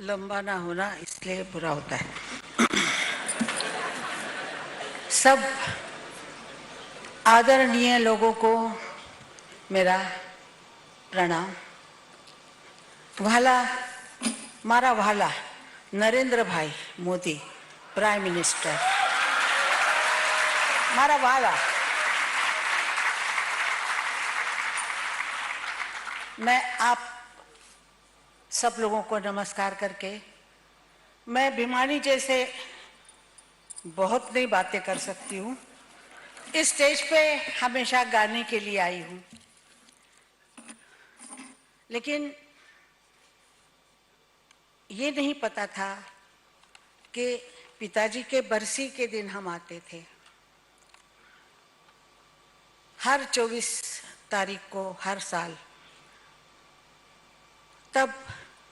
लंबा ना होना इसलिए बुरा होता है। सब आदरणीय लोगों को मेरा प्रणाम। वाला मारा वाला नरेंद्र भाई मोदी प्राइम मिनिस्टर, मारा वाला, मैं आप सब लोगों को नमस्कार करके, मैं बीमारी जैसे बहुत नई बातें कर सकती हूँ। इस स्टेज पे हमेशा गाने के लिए आई हूँ, लेकिन ये नहीं पता था कि पिताजी के बरसी के दिन हम आते थे। हर 24 तारीख को हर साल, तब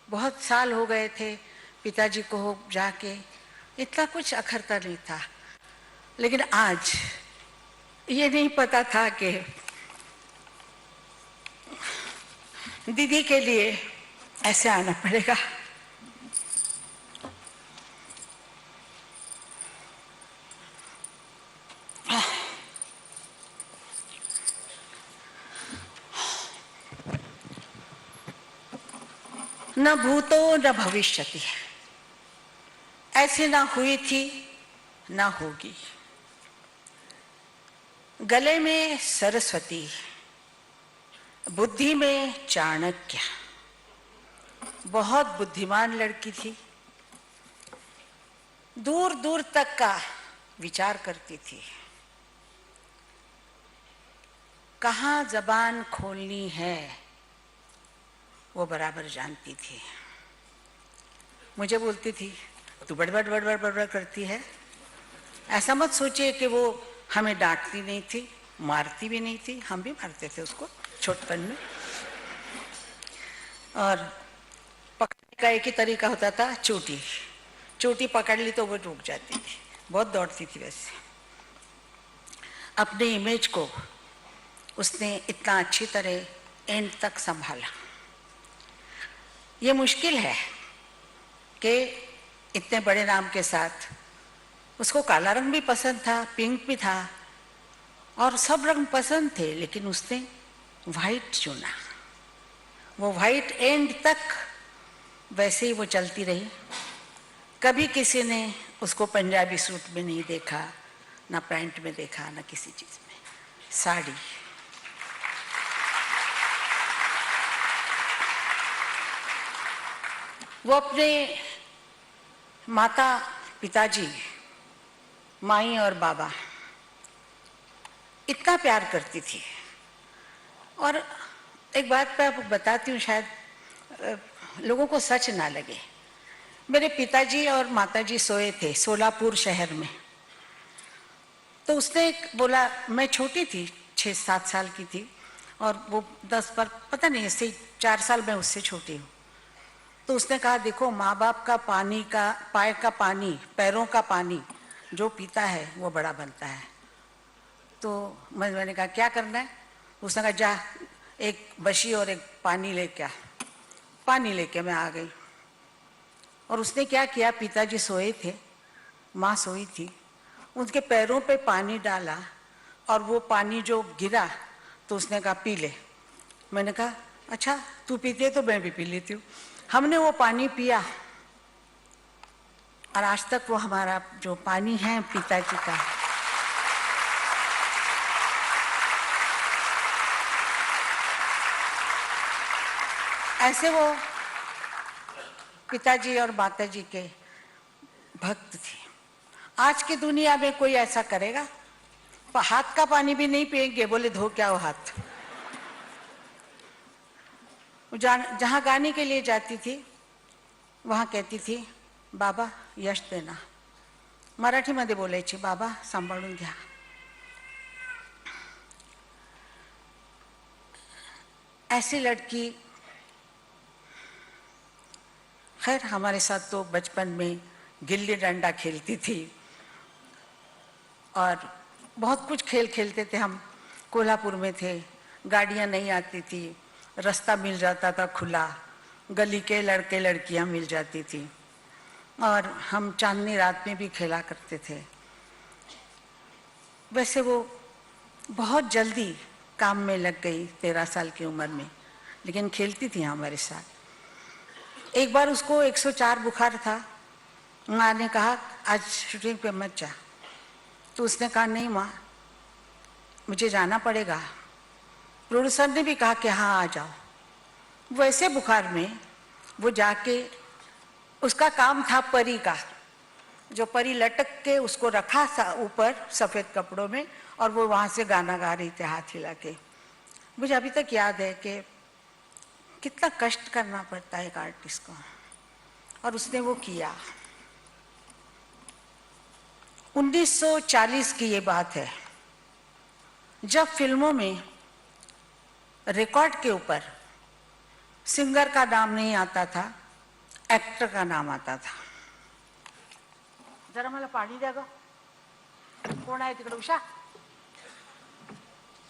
बहुत साल हो गए थे पिताजी को जाके, इतना कुछ अखरता नहीं था। लेकिन आज ये नहीं पता था कि दीदी के लिए ऐसे आना पड़ेगा। न भूतो न भविष्यति, ऐसे ना हुई थी ना होगी। गले में सरस्वती, बुद्धि में चाणक्य, बहुत बुद्धिमान लड़की थी। दूर दूर तक का विचार करती थी, कहाँ जबान खोलनी है वो बराबर जानती थी। मुझे बोलती थी तू बड़बड़ बड़बड़ बड़बड़ करती है। ऐसा मत सोचिए कि वो हमें डांटती नहीं थी, मारती भी नहीं थी, हम भी मारते थे उसको छोटपन में। और पकड़ने का एक ही तरीका होता था, चोटी। चोटी पकड़ ली तो वो रुक जाती थी, बहुत दौड़ती थी। वैसे अपने इमेज को उसने इतना अच्छी तरह एंड तक संभाला। ये मुश्किल है कि इतने बड़े नाम के साथ, उसको काला रंग भी पसंद था, पिंक भी था, और सब रंग पसंद थे, लेकिन उसने वाइट चुना। वो वाइट एंड तक वैसे ही वो चलती रही। कभी किसी ने उसको पंजाबी सूट में नहीं देखा, ना पैंट में देखा, ना किसी चीज में। साड़ी, वो अपने माता पिताजी, माई और बाबा, इतना प्यार करती थी। और एक बात मैं आपको बताती हूँ, शायद लोगों को सच ना लगे। मेरे पिताजी और माताजी सोए थे सोलापुर शहर में। तो उसने बोला, मैं छोटी थी, 6-7 साल की थी, और वो 10 पर पता नहीं, ऐसे 4 साल मैं उससे छोटी हूँ। तो उसने कहा, देखो माँ बाप का पानी का, पाए का पानी, पैरों का पानी जो पीता है वो बड़ा बनता है। तो मैंने कहा क्या करना है? उसने कहा जा एक बशी और एक पानी लेके आ। पानी लेके मैं आ गई। और उसने क्या किया, पिताजी सोए थे, माँ सोई थी, उनके पैरों पे पानी डाला, और वो पानी जो गिरा तो उसने कहा पी ले। मैंने कहा अच्छा तू पीती है तो मैं भी पी लेती हूँ। हमने वो पानी पिया, और आज तक वो हमारा जो पानी है पिताजी का, ऐसे वो पिताजी और माताजी के भक्त थे। आज की दुनिया में कोई ऐसा करेगा? हाथ का पानी भी नहीं पिएंगे, बोले धो क्या हो हाथ। जहां गाने के लिए जाती थी वहां कहती थी बाबा यश देना, मराठी मध्ये बोलायची, बाबा सांभाळून घ्या। ऐसी लड़की, खैर हमारे साथ तो बचपन में गिल्ली डंडा खेलती थी, और बहुत कुछ खेल खेलते थे हम। कोल्हापुर में थे, गाड़ियां नहीं आती थी, रास्ता मिल जाता था खुला, गली के लड़के लड़कियां मिल जाती थी और हम चांदनी रात में भी खेला करते थे। वैसे वो बहुत जल्दी काम में लग गई 13 साल की उम्र में, लेकिन खेलती थी हमारे साथ। एक बार उसको 104 बुखार था। माँ ने कहा आज शूटिंग पे मत जा, तो उसने कहा नहीं माँ मुझे जाना पड़ेगा। प्रोड्यूसर ने भी कहा कि हाँ आ जाओ। वैसे बुखार में वो जाके, उसका काम था परी का, जो परी लटक के उसको रखा था ऊपर सफेद कपड़ों में, और वो वहां से गाना गा रही थी हाथ हिला के। मुझे अभी तक याद है कि कितना कष्ट करना पड़ता है एक आर्टिस्ट को, और उसने वो किया। 1940 की ये बात है, जब फिल्मों में रिकॉर्ड के ऊपर सिंगर का नाम नहीं आता था, एक्टर का नाम आता था। जरा मला पाणी द्या ग, कोण आहे तिकडे? उषा,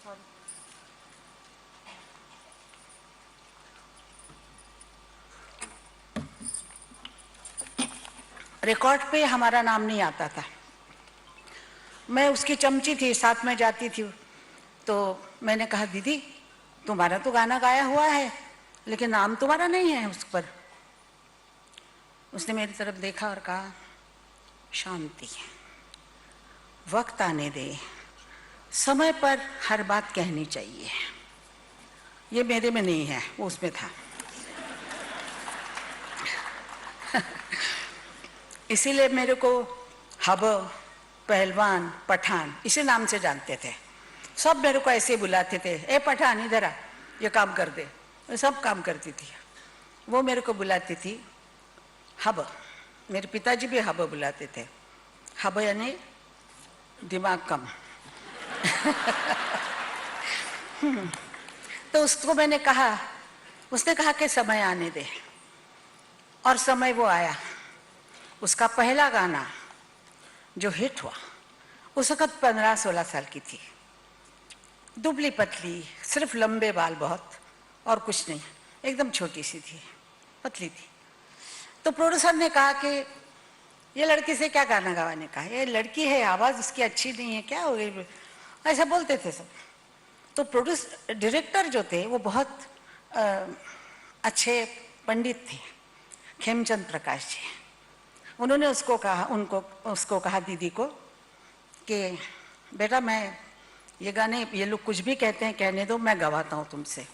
सॉरी। रिकॉर्ड पे हमारा नाम नहीं आता था। मैं उसकी चमची थी, साथ में जाती थी, तो मैंने कहा दीदी तुम्हारा तो गाना गाया हुआ है लेकिन नाम तुम्हारा नहीं है उस पर। उसने मेरी तरफ देखा और कहा शांति, वक्त आने दे, समय पर हर बात कहनी चाहिए। ये मेरे में नहीं है, वो उसमें था। इसीलिए मेरे को हब, पहलवान, पठान इसी नाम से जानते थे। सब मेरे को ऐसे बुलाते थे, ए पठान इधर आ, ये काम कर दे। मैं सब काम करती थी, वो मेरे को बुलाती थी हब। मेरे पिताजी भी हब बुलाते थे। हब यानी दिमाग कम। तो उसको मैंने कहा, उसने कहा कि समय आने दे, और समय वो आया। उसका पहला गाना जो हिट हुआ, उस वक्त 15-16 साल की थी, दुबली पतली, सिर्फ लंबे बाल बहुत, और कुछ नहीं, एकदम छोटी सी थी, पतली थी। तो प्रोड्यूसर ने कहा कि ये लड़की से क्या गाना गवाने का, ये लड़की है, आवाज उसकी अच्छी नहीं है, क्या हो गई, ऐसा बोलते थे सब। तो डायरेक्टर जो थे वो बहुत अच्छे पंडित थे, खेमचंद प्रकाश जी। उन्होंने उसको कहा दीदी को कि बेटा मैं ये गाने, ये लोग कुछ भी कहते हैं कहने दो, मैं गवाता हूँ तुमसे।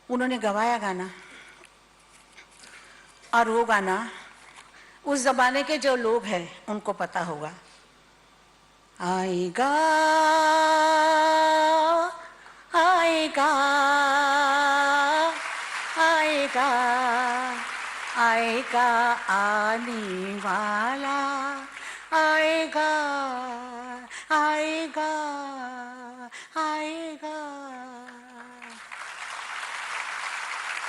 उन्होंने गवाया गाना, और वो गाना उस जमाने के जो लोग हैं उनको पता होगा। आएगा आएगा आएगा आएगा आने वाला, आएगा आएगा आएगा।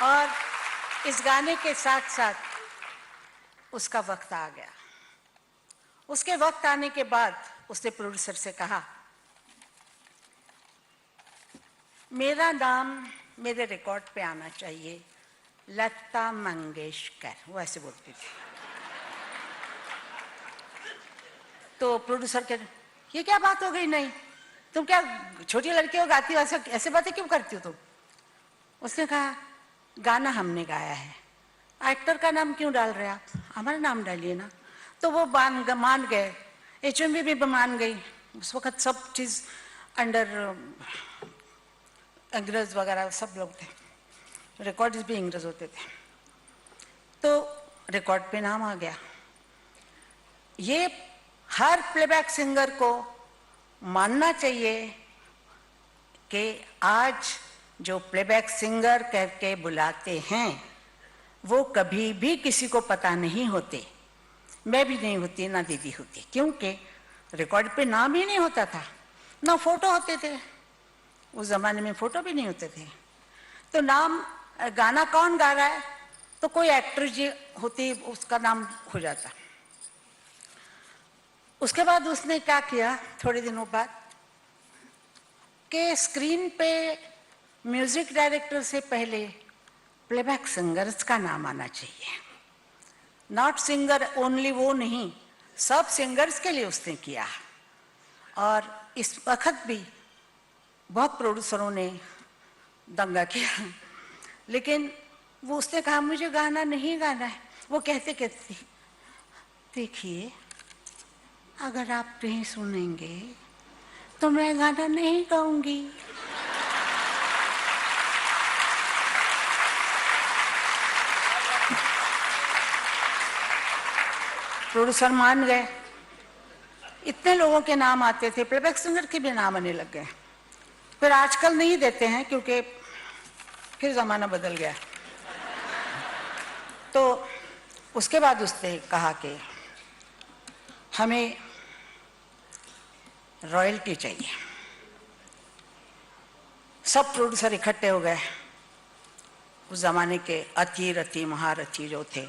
और इस गाने के साथ साथ उसका वक्त आ गया। उसके वक्त आने के बाद उसने प्रोड्यूसर से कहा मेरा नाम मेरे रिकॉर्ड पे आना चाहिए, लता मंगेशकर, वो ऐसे बोलती थी। तो प्रोड्यूसर कह, ये क्या बात हो गई, नहीं तुम क्या छोटी लड़की हो, गाती हो, ऐसे बातें क्यों करती हो तुम? उसने कहा गाना हमने गाया है, एक्टर का नाम क्यों डाल रहे आप, हमारा नाम डालिए ना। तो वो मान गए, HMV भी मान गई। उस वक्त सब चीज अंडर अंग्रेज वगैरह सब लोग थे, रिकॉर्ड्स भी अंग्रेज होते थे। तो रिकॉर्ड पे नाम आ गया। ये हर प्लेबैक सिंगर को मानना चाहिए कि आज जो प्लेबैक सिंगर करके बुलाते हैं वो कभी भी किसी को पता नहीं होते। मैं भी नहीं होती, ना दीदी होती, क्योंकि रिकॉर्ड पे नाम ही नहीं होता था, ना फोटो होते थे। उस जमाने में फोटो भी नहीं होते थे। तो नाम, गाना कौन गा रहा है, तो कोई एक्टर जी होती, उसका नाम हो जाता। उसके बाद उसने क्या किया, थोड़े दिनों बाद, कि स्क्रीन पे म्यूजिक डायरेक्टर से पहले प्लेबैक सिंगर्स का नाम आना चाहिए, नॉट सिंगर ओनली, वो नहीं, सब सिंगर्स के लिए उसने किया। और इस वक्त भी बहुत प्रोड्यूसरों ने दंगा किया, लेकिन वो उसने कहा मुझे गाना नहीं गाना है। वो कहते कहते देखिए अगर आप नहीं सुनेंगे तो मैं गाना नहीं गाऊंगी। प्रोड्यूसर मान गए। इतने लोगों के नाम आते थे, प्लेबैक सिंगर के भी नाम आने लग गए। फिर आजकल नहीं देते हैं क्योंकि फिर जमाना बदल गया। तो उसके बाद उसने कहा कि हमें रॉयल्टी चाहिए। सब प्रोड्यूसर इकट्ठे हो गए, उस जमाने के अति रति महारथी जो थे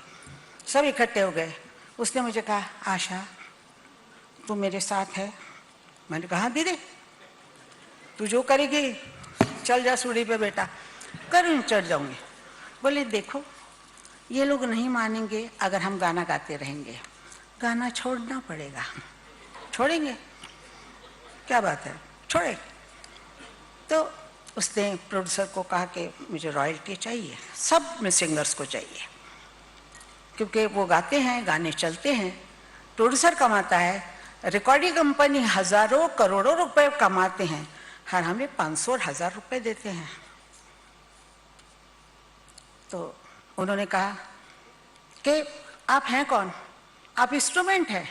सब इकट्ठे हो गए। उसने मुझे कहा आशा तू मेरे साथ है। मैंने कहा दीदी तू जो करेगी चल जा सूढ़ी पे बेटा, करूँ चढ़ जाऊंगी। बोले देखो ये लोग नहीं मानेंगे अगर हम गाना गाते रहेंगे, गाना छोड़ना पड़ेगा। छोड़ेंगे, क्या बात है, छोड़े। तो उसने प्रोड्यूसर को कहा कि मुझे रॉयल्टी चाहिए, सब में सिंगर्स को चाहिए, क्योंकि वो गाते हैं, गाने चलते हैं, प्रोड्यूसर कमाता है, रिकॉर्डिंग कंपनी हजारों करोड़ों रुपए कमाते हैं, हर हमें 500 और 1000 रुपए देते हैं। तो उन्होंने कहा कि आप हैं कौन, आप इंस्ट्रूमेंट हैं,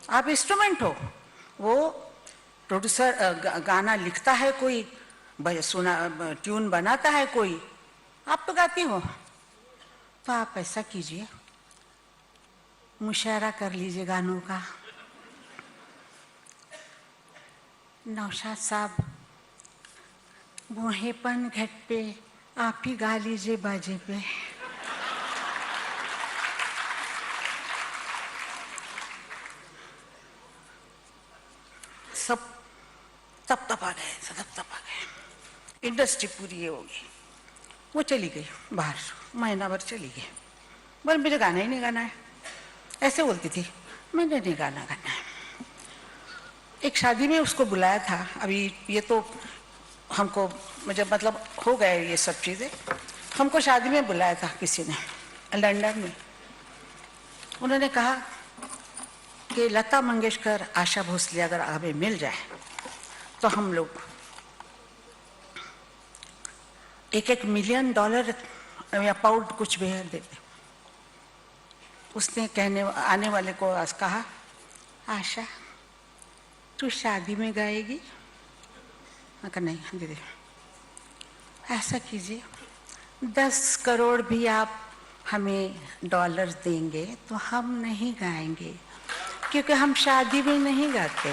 आप इंस्ट्रूमेंट हो। वो प्रोड्यूसर गाना लिखता है कोई, सुना ट्यून बनाता है कोई, आप तो गाती हो। तो आप ऐसा कीजिए मुशायरा कर लीजिए गानों का। नौशाद साहब बूढ़ेपन घट पे आप ही गा लीजिए बाजे पे। सब तप तप आ गए, सब तप आ गए। इंडस्ट्री पूरी ये होगी। वो चली गई बाहर, महीना भर चली गई। बोल मुझे गाना ही नहीं गाना है, ऐसे बोलती थी, मैंने नहीं गाना गाना है। एक शादी में उसको बुलाया था, अभी ये तो हमको मुझे मतलब हो गए ये सब चीज़ें। हमको शादी में बुलाया था किसी ने लंदन में। उन्होंने कहा कि लता मंगेशकर, आशा भोसले अगर हमें मिल जाए तो हम लोग $1-1 मिलियन या पाउंड कुछ भी देते। उसने आने वाले को कहा आशा तू शादी में गाएगी? मैं कहा नहीं दीदी, ऐसा कीजिए 10 करोड़ भी आप हमें डॉलर देंगे तो हम नहीं गाएंगे, क्योंकि हम शादी में नहीं गाते,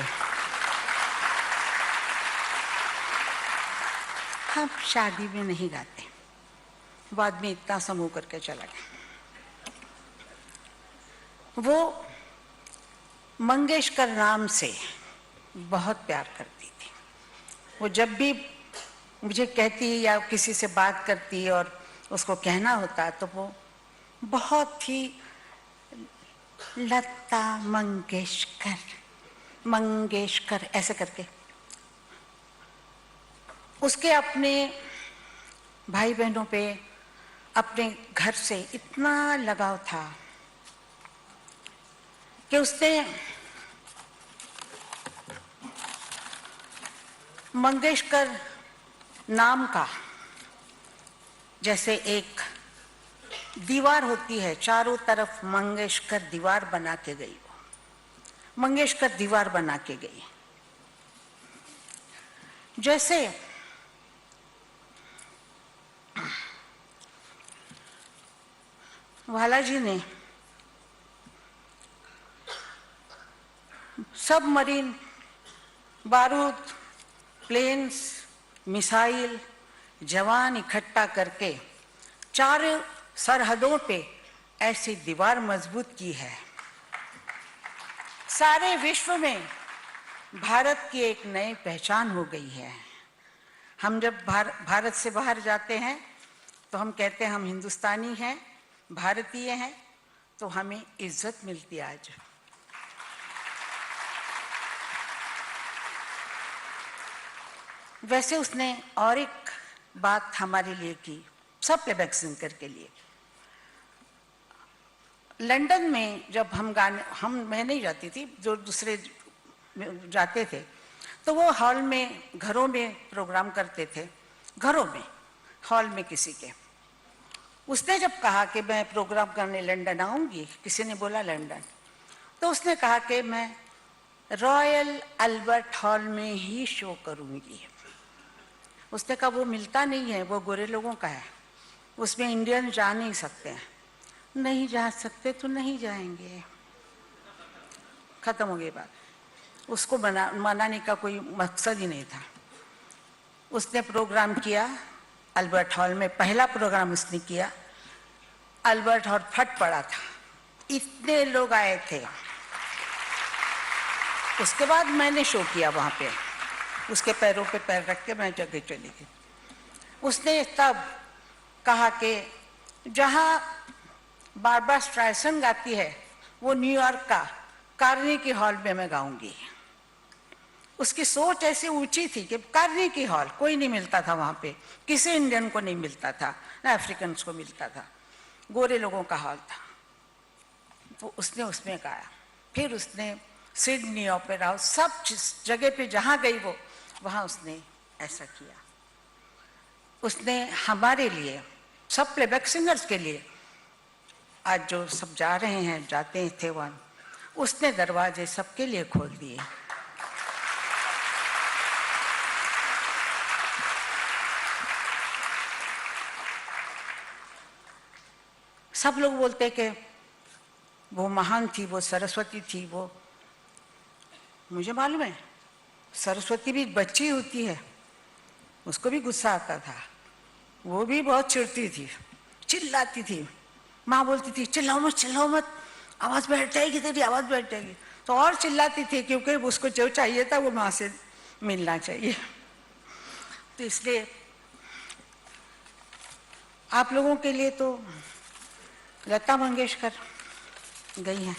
हम शादी में नहीं गाते। बाद में इतना समूह करके चला गया। वो मंगेशकर नाम से बहुत प्यार करती थी। वो जब भी मुझे कहती या किसी से बात करती और उसको कहना होता तो वो बहुत ही लता मंगेशकर मंगेशकर ऐसे करके। उसके अपने भाई बहनों पे, अपने घर से इतना लगाव था कि उसने मंगेशकर नाम का, जैसे एक दीवार होती है चारों तरफ मंगेशकर दीवार बना के गई, मंगेशकर दीवार बना के गई। जैसे वालाजी ने सबमरीन, बारूद, प्लेन्स, मिसाइल, जवान इकट्ठा करके चारों सरहदों पे ऐसी दीवार मजबूत की है। सारे विश्व में भारत की एक नई पहचान हो गई है। हम जब भारत से बाहर जाते हैं तो हम कहते हैं हम हिंदुस्तानी हैं, भारतीय हैं, तो हमें इज्जत मिलती है आज। वैसे उसने और एक बात हमारे लिए की, सब प्लेबैक सिंगर के लिए। लंदन में जब मैं नहीं जाती थी, जो दूसरे जाते थे, तो वो हॉल में, घरों में प्रोग्राम करते थे, घरों में, हॉल में किसी के। उसने जब कहा कि मैं प्रोग्राम करने लंदन आऊंगी, किसी ने बोला लंदन, तो उसने कहा कि मैं रॉयल अल्बर्ट हॉल में ही शो करूंगी। उसने कहा वो मिलता नहीं है, वो गोरे लोगों का है, उसमें इंडियन जा नहीं सकते हैं। नहीं जा सकते तो नहीं जाएंगे, खत्म हो गई बात। उसको मनाने का कोई मकसद ही नहीं था। उसने प्रोग्राम किया अल्बर्ट हॉल में, पहला प्रोग्राम उसने किया। अल्बर्ट हॉल फट पड़ा था, इतने लोग आए थे। उसके बाद मैंने शो किया वहां पे, उसके पैरों पे पैर रख के मैं जगह चली गई। उसने तब कहा कि जहां बारबरा स्ट्राइसन गाती है वो न्यूयॉर्क का कार्नेगी हॉल में मैं गाऊंगी। उसकी सोच ऐसी ऊंची थी कि कार्नेगी हॉल कोई नहीं मिलता था वहां पे, किसी इंडियन को नहीं मिलता था, ना अफ्रीकन को मिलता था, गोरे लोगों का हॉल था। तो उसने उसमें गाया। फिर उसने सिडनी ओपेरा हाउस, सब जगह पे जहां गई वो, वहां उसने ऐसा किया। उसने हमारे लिए, सब प्लेबैक सिंगर्स के लिए, आज जो सब जा रहे हैं, जाते थे वहां, उसने दरवाजे सबके लिए खोल दिए। सब लोग बोलते कि वो महान थी, वो सरस्वती थी। वो, मुझे मालूम है सरस्वती भी बच्ची होती है, उसको भी गुस्सा आता था, वो भी बहुत चिढ़ती थी, चिल्लाती थी। माँ बोलती थी चिल्लाओ मत, चिल्लाओ मत, आवाज बैठ जाएगी तेरी, आवाज बैठ जाएगी। तो और चिल्लाती थी, क्योंकि उसको जो चाहिए था वो माँ से मिलना चाहिए। तो इसलिए आप लोगों के लिए तो लता मंगेशकर गई हैं,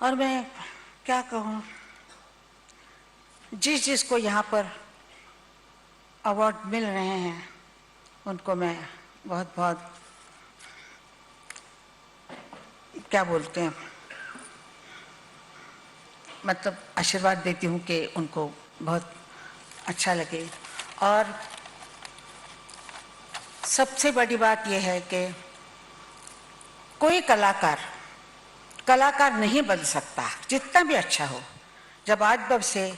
और मैं क्या कहूँ, जिसको यहाँ पर अवार्ड मिल रहे हैं उनको मैं बहुत बहुत क्या बोलते हैं, मतलब आशीर्वाद देती हूँ कि उनको बहुत अच्छा लगे। और सबसे बड़ी बात यह है कि कोई कलाकार नहीं बन सकता, जितना भी अच्छा हो, जब आज तब से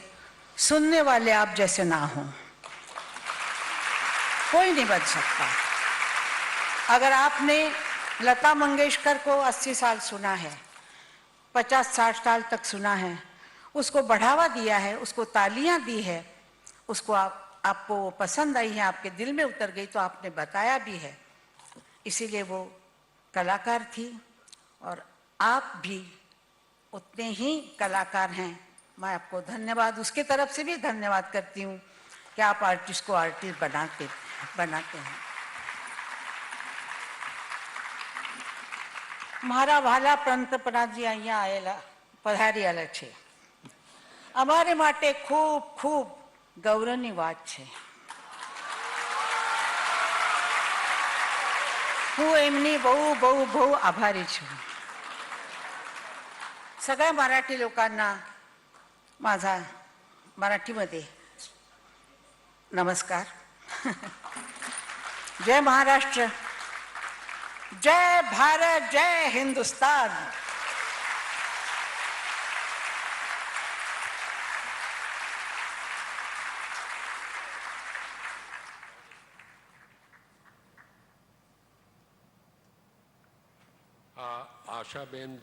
सुनने वाले आप जैसे ना हो, कोई नहीं बन सकता। अगर आपने लता मंगेशकर को 80 साल सुना है, 50-60 साल तक सुना है, उसको बढ़ावा दिया है, उसको तालियां दी है, उसको आपको वो पसंद आई है, आपके दिल में उतर गई, तो आपने बताया भी है, इसीलिए वो कलाकार थी। और आप भी उतने ही कलाकार हैं। मैं आपको धन्यवाद, उसके तरफ से भी धन्यवाद करती हूँ कि आप आर्टिस्ट को आर्टिस्ट बनाते हैं। મારા વાલા પંતપ્રધાનજી અહીંયા આવેલા, પધારેલા છે, અમારે માટે ખૂબ ખૂબ ગૌરવની વાત છે। હું એમની બહુ બહુ બહુ આભારી છું। सगळ्या मराठी लोकांना माझा मराठीमध्ये नमस्कार। जय महाराष्ट्र, जय भारत, जय हिंदुस्तान। आशाबेन